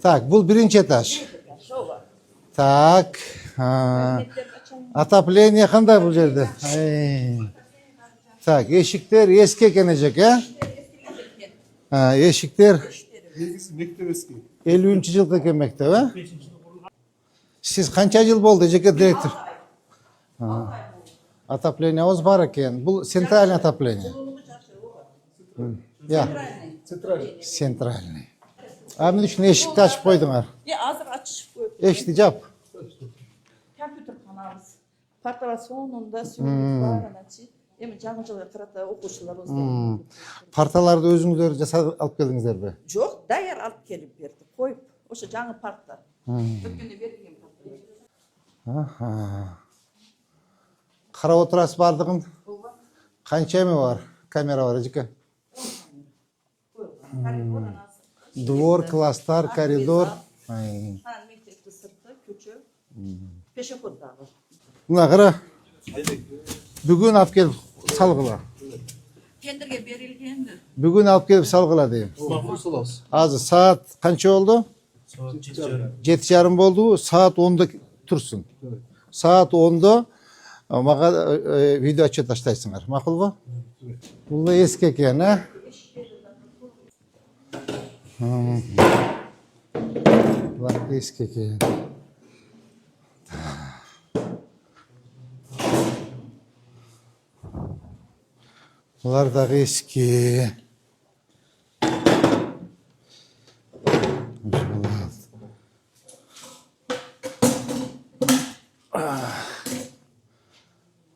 Так, бұл бірінші этаж. Так. Отопление қандай бұл жерде? Так, ешіктер ескі екен ежек, ешіктер 50-ші жылғы екен мектеп, Сіз қанша жыл болды ежеке директор? Отопление оз бар екен. Бұл центральный отопление. Центральный. Мен үшін ешікті ашып қойдыңар. Азыр açışıp koyup. Ешікті жап. Компьютер kanalımız. Partalar sonunda sürümümüz var anacı. Emin жаңы жылға қарата оқушылар осылай. Парталарды өзіңіздер жасап алып келдіңіздер бе? Жоқ, даяр алып келіп берді. Қойып, осы жаңы парта. Өткенде берілген парта. Қарап отырасыз бардығын? Қанша еме бар? Камера бар, ежеке? Двор, класстар, коридор. Мектепті сырты, көчі, пешеходдағы. Мына қара. Бүгін алып келіп салғыла. Тендерге берілгенді. Бүгін алып келіп салғыла дейм. Азы саат қанша болды? 7:30 болды. Саат 10-да тұрсын. Саат 10-да маға видео отчет таштайсыңар. Мақұл ба? Бұл ескі екен, Бұл ескі екен. Бұлар дағы ескі.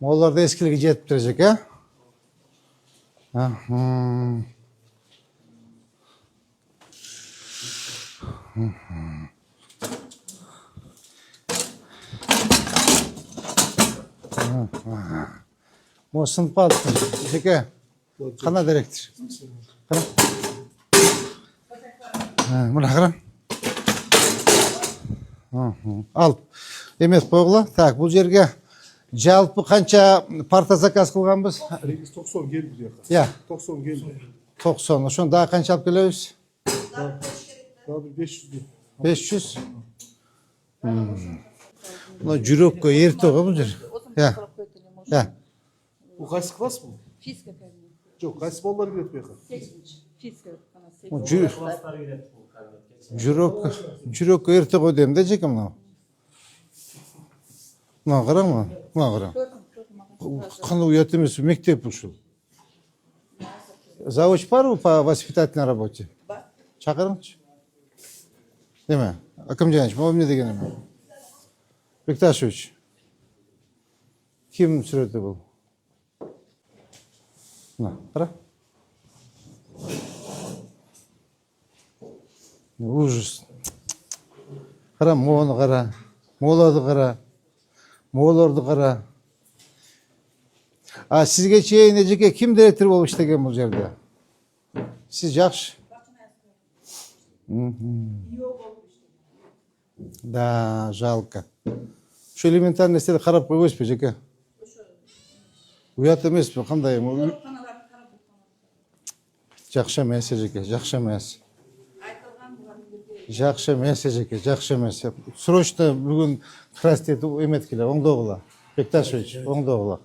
Олар да ескілігі жетіп тұржек, О, сынып қалды. Жеке, қана директор. Қана. Мұна қара. Алып. Емес қойғыла. Так, бұл жерге жалпы қанша парта заказ қылғанбыз? 90 келді. 90 келді. 90. Ошонда қанша алып келеміз? 500. 500. Мына жүрекке ерте ғой бұл жер. Бұл қайсы класс бұл? Физика кабинет. Жоқ, қайсы балалар келеді беқа? 8. Физика. Жүрекке ерте ғой деймін де жеке мынау. Мына қара ма? Мына қара. Қандай ұят емес, мектеп ұшыл. Завуч бар ғой по воспитательной работе? Шақырыңызшы. Деме, Акымжанович, бұл не деген еме? Бекташевич, кім сүреті бұл? Мына, қара. Ужас. Қара, моны қара, молады қара. Моларды қара. Сізге чейін ежеке кім директор болып іштеген бұл жерде? Сіз жақшы? Да, жалко. Şu элементарный нәрсені қарап қойғыз бе, жеке? Ұят емес пе, қандай? Жақшы емес, жеке, жақшы емес. Жақшы емес, жеке, жақшы емес. Срочно бүгін крастет емет келе, оңдоғыла. Бекташевич, оңдоғыла.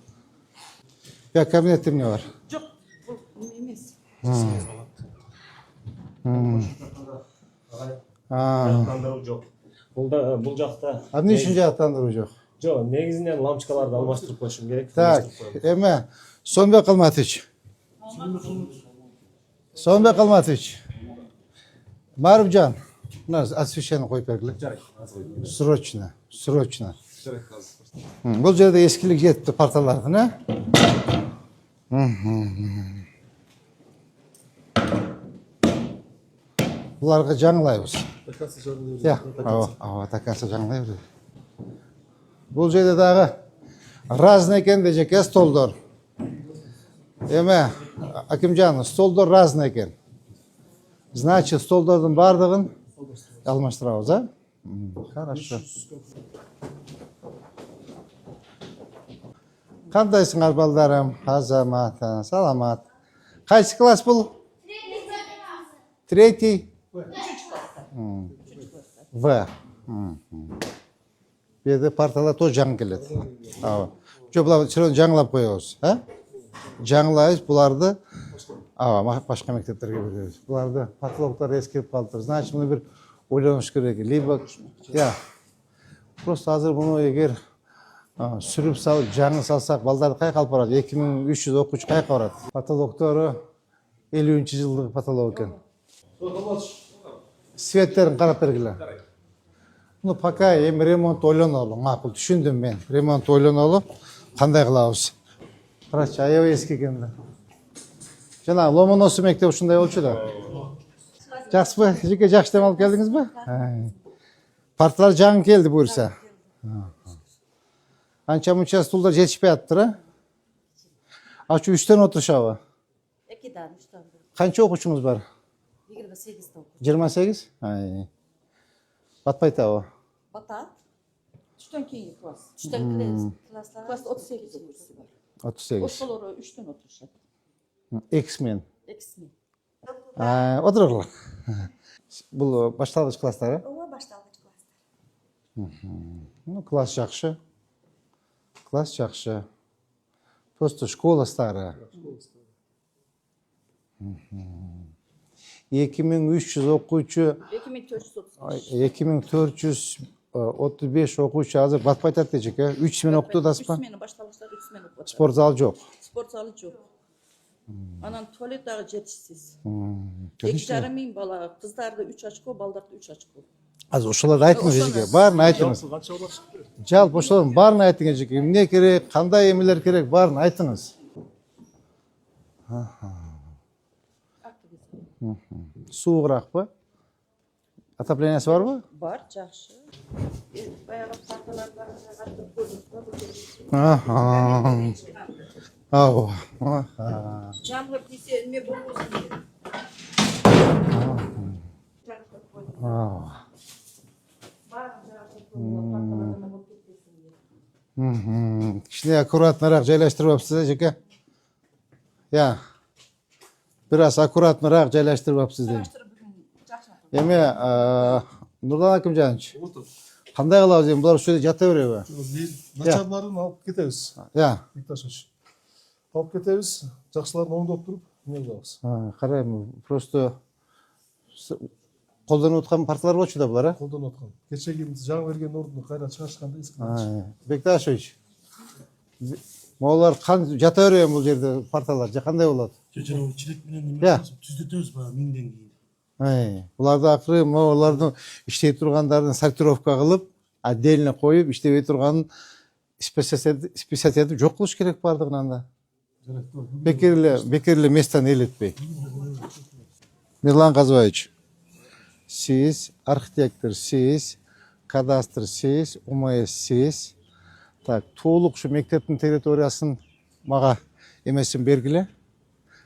Кабинетте не бар? Жоқ, бұл емес. Жақтандыру жоқ. Бұл жақта... Не үшін жақтандыру жоқ? Жоқ, негізінен лампочкаларды алмастырып қойшым керек. Так, Эме, Сонбек Алматович. Сонбек Алматович. Марубжан, освещение қойып бергілі. Срочно, срочно. Бұл жерде ескілік жетті парталардың, Бұларға жаңылайбыз. Такасы жаңылай береді. Бұл жерде дағы разный екен де жеке столдар. Еме, Акимжан, столдар разный екен. Значит, столдардың бардығын алмаштырабыз, Хорошо. Қандайсыңар балдарым? Азамат, саламат. Қайсы класс бұл? Третий. В. Bu yerda partalar to'g'ri жаңы keladi. Жоқ, bular жаңылап qo'yamiz. Жаңылайбыз bularni. Boshqa maktablarga beramiz. Bularni patologlар eskirib qoldi. Значит, buni bir o'ylanish kerak. Lибо просто hozir buni agar surib salib, жаңы salsak, baldarni qayerga olib boradi? 2300 o'quvchi qayerga boradi? Patologdori 50-yillik patolog ekan. Svetlerini qarab bergilar. Bunu пока endi remont o'ylanadi, ma'qul tushundim men. Remont o'ylanadi. Qanday qilamiz? Qarachi, ayo eski ekanda. Jana Lomonosov maktabi shunday o'lchida. Yaxshimi? Jika yaxshi dam olib keldingizmi? Partiyalar жаңы keldi buyursa. Ancha-muncha stullar yetishmayapti-a? Shu 3 dan o'tirishadi. 2 dan 3 dan. Qancha o'quvchimiz bor? 28 dan. 28? Batmaydi o. Batat. 3dan keyingi klass. 3dan klasslar. Klass 38 o'quvchisi bor. 38. O'shalar 3 dan o'tirishadi. X-men. X-men. O'tiringlar. Bu boshlang'ich klasslari? Ova boshlang'ich klasslar. Ну, klass yaxshi. Klass yaxshi. Просто школа старая. 2300 o'quvchi, 2435 o'quvchi hozir batmaytadi aka. 3000 o'qitadasizmi? 3000 boshlang'ichlar 3000 o'qitadi. Sport zali yo'q. Sport zali yo'q. Anan tualetdagi jetishsiz. 2,5 ming bola, qizlarda 3 ochko, ballarda 3 ochko. Az o'shalarni aytdingiz aka. Barini aytdingiz. Jalb o'shalarni barini aytdingiz aka. Ne kerak, qanday emilar kerak, barini aytdingiz. Sovuqroqmi? Отопленияsi bormi? Bor, yaxshi. Bayağı partalarga qarab ko'rdik. Jamg'ib desa, nima bo'lmosin. Kichkina akkuratroq joylashtiryapsiz aka. Ya. Biraz akkuratroq joylashtiryapsiz deydi. Eme, Nurdan Akimjanovich. Qanday qilamiz endi? Bular shu yerda yotaveradi. Начарларын алып кетебиz. Ya. Викташович. Алып кетебиz. Жақсыларын оңдоп туруп, не кылабыз? Qarayman, просто қолданып отқан парталар болчу да булар, а? Колдонуп аткан. Кечеги жаңы берген орунду кайра чыгарышканда эски. Бекташевич. Молар жата берем бул жерде парталар. Кандай болот? Чеченовчилик менен Ya. түзөтөбүз баягы 1000ден кийин. Буларды акыры молардын иштей тургандарын сортировка кылып, отдельно коюп, иштебей турганын списать этип жок кылыш керек бардыгын анда. Бекерле месттен элетпей. Мирлан Казбаевич. Siz, arxitektor siz, kadastr siz, UMS siz. Так, толук şu мектептин территориясын мага эмесин бергиле.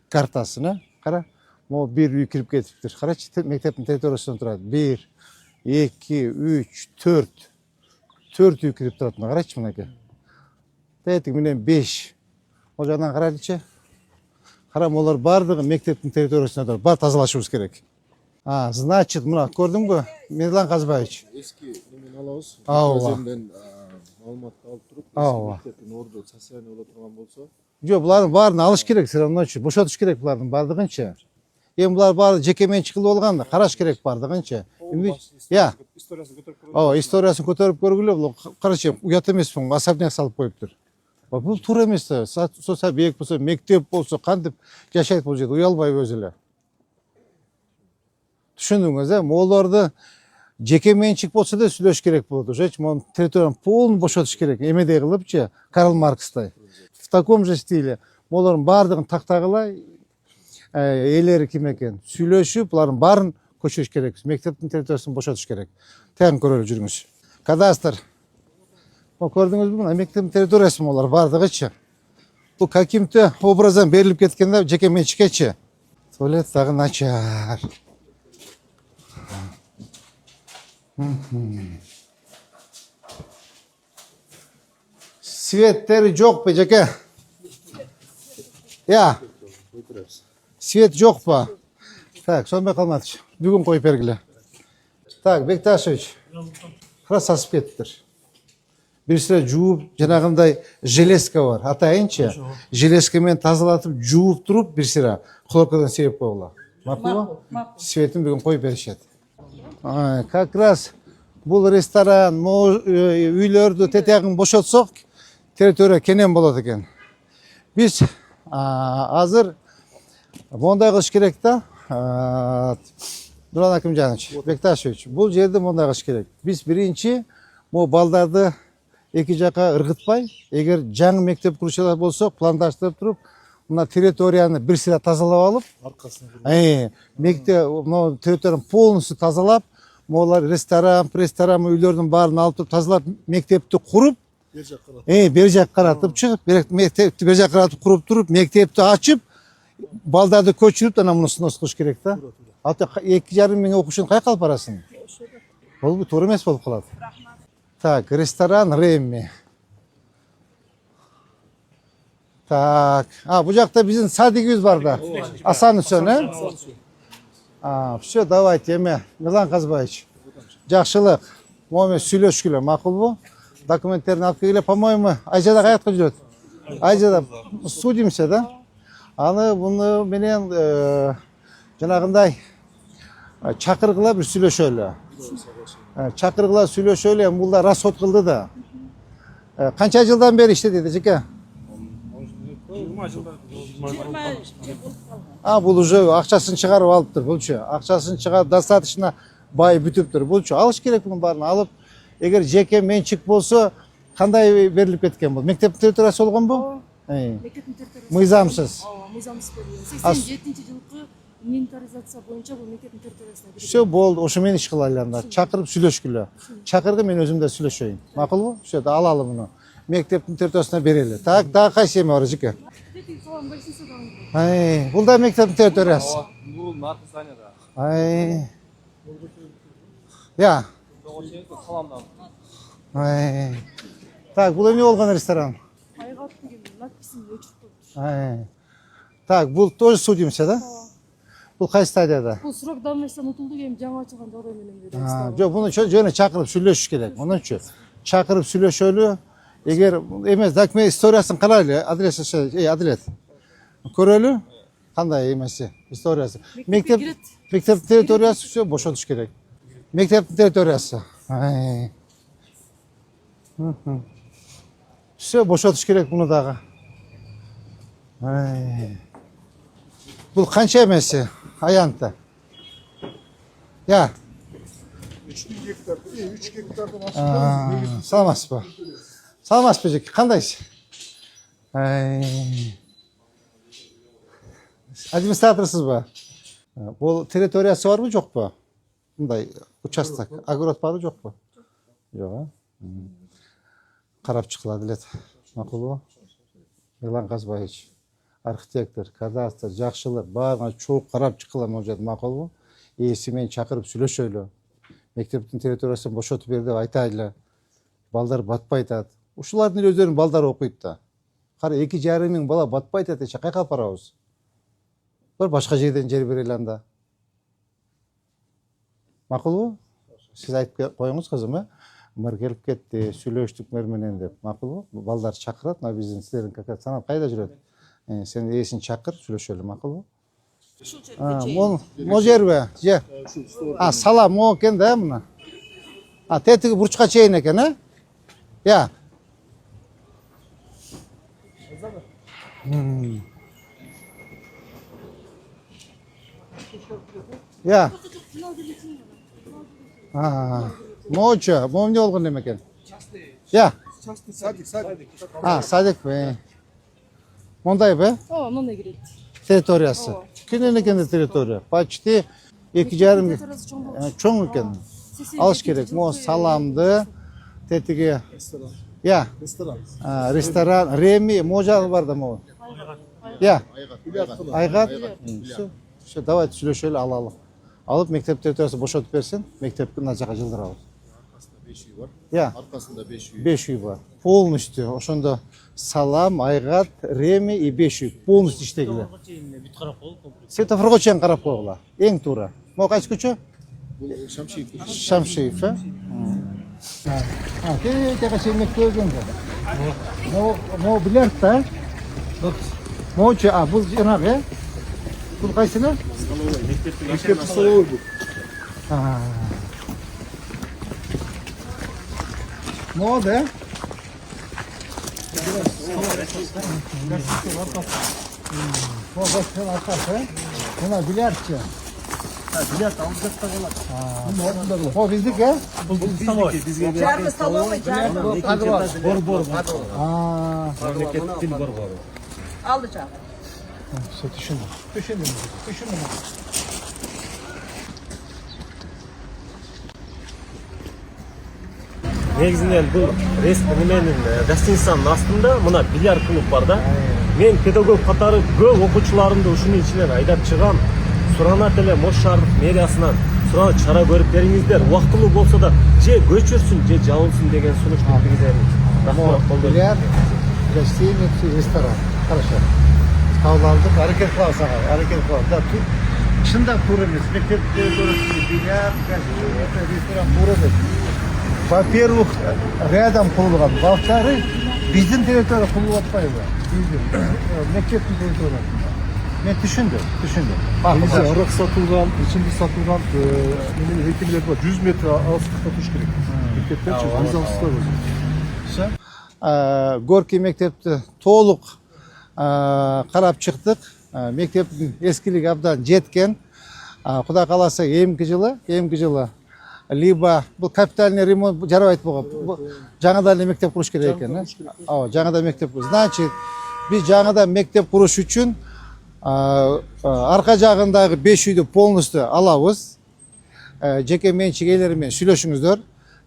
Картасыны. Кара. Mo bir үй кирип кетиптир. Карачы, мектептин территориясынан турат. 1, 2, 3, 4. 4 үй кирип турат. Карачы мынакей. Тетик менен 5. Ол жагынан карайлычы. Карам, олар бардыгы мектептин территориясында тур. Бар тазалашыбыз керек. Значит, мына көрдүңбү? Мирлан Казбаевич. Eski nemen alabız. Ооба. Özünden malumatты алып туруп, Ооба. мектептин орду социальный боло турган болсо, Жок, булардын баарын алыш керек, все равно бошотуш керек булардын бардыгынча. Эми булар баары жеке менчик кылып алган, караш керек бардыгынча. Я. историясын көтөрүп көрөбүз. Историясын көтөрүп көргүлө, бул карачы, уят эмеспин, особняк салып коюптур. Бул туура эмес да. Социаль объект болсо, мектеп болсо, кантип жашайт бул жерде, уялбай өзү эле. Түшүндүңүз, Молорду жеке менчик болсо да сүйлөш керек болот. Ошоч монун территорияны полный бошотуш керек. Эмедей кылыпчы, Карл Маркстай. В таком же стиле молордун баардыгын тактагыла, ээлери ким экен сүйлөшүп, булардын баарын көчүрүш керек. Мектептин территориясын бошотуш керек. Тең көрөлүп жүрүңүз. Кадастр. Көрдүңүзбү, мына мектептин территориясы молор баардыгычы. Бул каким-то образом берилип кеткенде жеке менчикечи. Туалет дагы начар. Светтери жок бе, жаке? Я. Свет жок па? Так, сонбай калмадычы. Бүгүн коюп бергиле. Так, Бекташевич. Кыра сасып кетиптир. Бирсире жууп, жанагындай железка бар. Атайынчы, железка менен тазалатып, жууп туруп, бирсире хлоркадан себеп койгула. Макулбу? Макул. Светин бүгүн коюп беришет. Как раз бул ресторан, үйлөрдү тетягын бошотсок, территория кенен болот экен. Биз азыр мондай кылыш керек да. Нурлан Акимжанович, Бекташевич, бул жерде мондай кылыш керек. Биз биринчи могу балдарды эки жака ыргытпай, эгер жаңы мектеп курушалар болсо, пландаштырып туруп, мына территорияны бир сыйра тазалап алып, мектеп мына территорияны полностью тазалап, могулар ресторан, үйлөрдүн баарын алып туруп тазалап, мектепти куруп, бер жак каратып чыгып, мектепти бер жак каратып куруп туруп, мектепти ачып, балдарды көчүрүп, ана муну снос кылыш керек да. Ата 2,5 миң окуучуну кайка алып барасың? Бул туура эмес болуп калат. Так, ресторан Ремми. Так, бу жакта биздин садигибиз бар да. Асан Үсөн, Все, давайте, Милан Казбаевич. Жакшылык. Моме сүйлөшкүлө, макулбу? Документтерин алып келгиле, по-моему, Айжада каякка жүрөт? Айжада судимся, да? Аны буну менен жанагындай чакыргыла бир сүйлөшөлү. Чакыргыла сүйлөшөлү, булда расход кылды да. Канча жылдан бери иштеди, жеке? 20 жылдан. 20 жыл болуп калган. Бул уже акчасын чыгарып алыптыр, булчу. Акчасын чыгарып достаточно бай бүтүптүр. Булчу алыш керек мунун баарын алып. Эгер жеке менчик болсо, кандай берилип кеткен бул? Мектептин территориясы болгонбу? Мектептин территориясы. Мыйзамсыз. Мыйзамсыз берилген. 87-жылкы инвентаризация боюнча бул мектептин территориясына берилген. Все болду, ошо менен иш кылайлы анда. Чакырып сүйлөшкүлө. Чакыргы, мен өзүм да сүйлөшөйүн. Макулбу? Все, алалы муну. Мектептин территориясына берели. Так, дагы кайсы эме бар жеке? Бул да мектептин территориясы. Бул наркы зданияда. Я. Саламдан. Так, бул эмне болгон ресторан? Айгат деген надписин өчүрүп коюптур. Так, бул тоже судимся, да? Бул кайсы стадияда? Бул срок давности унутулду, эми жаңы ачылган жагдай менен беребиз. Жок, буну жөн чакырып сүйлөшүш керек. Мунунчу чакырып сүйлөшөлү. Эгер эмес, документ историясын карайлы, Адилет. Көрөлү? Кандай эмеси, историясы. Мектептин территориясы все бошотуш керек. Мектептин территориясы. Все бошотуш керек муну дагы. Бул канча эмеси? Аянты. Я. 3 гектар, 3 гектардан ашык. Саламатсызбы? Саламатсызбы жеке, кандайсыз? Администраторсызбы? Бул территориясы барбы, жокпу? Мындай участок, огород барбы, жокпу? Жок, карап чыккыла Адилет. Макулбу? Милан Казбаевич, архитектор, кадастр, жакшылык, баарына чогуу карап чыккыла могу жерде, макулбу? Ээси менен чакырып сүйлөшөлү. Мектептин территориясын бошотуп бер деп айтайлы. Балдар батпай атат. Ушулардын өздөрүнүн балдары окуйт да. Кара 2,5 миң бала батпай атат, кайка алып барабыз? Бір башка жерден жер берели анда. Макулбу? Сиз айтып коюңуз кызым, мыр келип кетти, сүйлөштүк мэр менен деп. Макулбу? Балдар чакырат, мына биздин силердин санат кайда жүрөт? Сен ээсин чакыр, сүйлөшөлү, макулбу? Мо жерби? Же. Салам, мо экен да мына. Тетиги бурчка чейин экен, Я. Я. Моочу, мо эмне болгон эме экен? Я. Садик. Садик. Мондайбы? Мындай кирет. Территориясы. Кенен экен территория. Почти 2,5 чоң экен. Алыш керек. Мо саламды, тетиги. Я. Ресторан. Реми, мо жагы бар да мо. Я. Айгат. Все, давайте сүйлөшөлү, алалы. Алып мектеп территориясы бошотуп берсин, мектепти мына жака жылдырабыз. Аркасында 5 үй. 5 үй бар. Полностью. Ошондо салам, айгат, реми и 5 үй. Полностью иштегиле. Светофорго чейин карап койгула. Эң туура. Мо кайсы көчө? Бул Шамшиев. Шамшиев, Тega çekmek koyduğum Mo bilir de. Mo bu janağı. Bu kaysını? Мектеп столовый бұл. Mo da. Mo başkan arkası. Buna bilerçi. O bizdik ya. Жарты столовый, жарты. Hadi var. Алды жағы. Düşündüm. Негізінен бұл неменің гостиницаның астында мына бильярд клуб бар да. Мен педагог қатары көп оқушыларымды ушунун ичинен айдап чыгам. Суранат эле Мош шаардык мэриясынан сураны чара көрүп бериңиздер. Убактылуу болсо да же көчүрсүн, же жабылсын деген сунуш келтиргиземин. Рахмат, колдойм. Bilyar, gостиница, restoran. Хорошо. Kabul aldık. Hareket kılavuz ağa. Hareket kılavuz. Da tur. Şunda tur емес. Mektepte bilyar, gостиница, restoran tur емес. Во-первых, рядом kurulgan балықтары біздің территория kurulup atmaydı. Mekteptin territoriyasında. Ben düşündüm. Негізі арақ сатылған, ішімдік сатылған немене мекемелер бар. 100 метр алыстықта туш керек. Мектептен визасызда өзі. Gorki mektepti толық қарап шықтық. Мектептің ескілік абдан жеткен. Құда қаласа емкі жылы либо бұл капитальный ремонт жарабайт болған. Жаңадан мектеп құруш керек екен. Жаңадан мектеп құруш. Значит, біз жаңадан мектеп құруш үшін арқа жағындағы 5 үйді полностью алабыз. Жеке меншік иелерімен сүйлөшүңүздөр.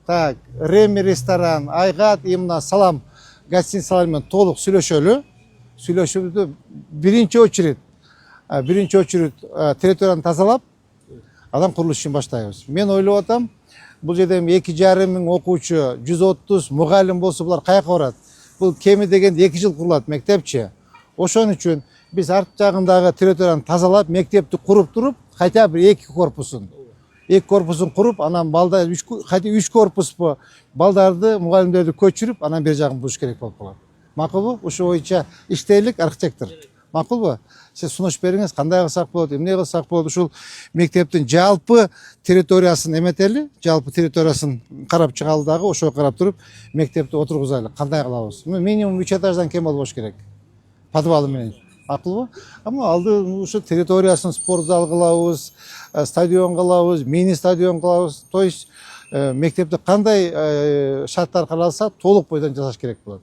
Так, Реми ресторан, Айгат, именно Салам гостиницаларымен толық сүйлөшүбүздү биринчи очередь территорияны тазалап, адам курулуш үчүн баштайбыз. Мен ойлоп атам, бул жерде 2,5 мың окуучу, 130 мугалим болсо булар каяка барат? Бул кеми дегенде 2 жыл курулат мектепчи. Ошон үчүн биз арт жагындагы территорияны тазалап, мектепти куруп туруп, хотя бы 2 корпусын куруп, анан балдар 3 корпус балдарды, мугалимдерди көчүрүп, анан бер жагын буш керек болуп калат. Макулбу? Ошо боюнча иштейлик, архитектор. Макулбу? Сиз сунуш бериңиз, кандай кылсак болот, эмне кылсак болот? Ушул мектептин жалпы территориясын эметели, жалпы территориясын карап чыгалы дагы, ошого карап туруп, мектепти отургузайлы. Кандай кылабыз? Минимум 3 этаждан кем болбош керек. Подвалы менен. Макулбу? Ама алды ушу территориясын спортзал кылабыз, стадион кылабыз, мини стадион кылабыз. То есть мектепти кандай шарттар каралса, толук бойдон жасаш керек болот.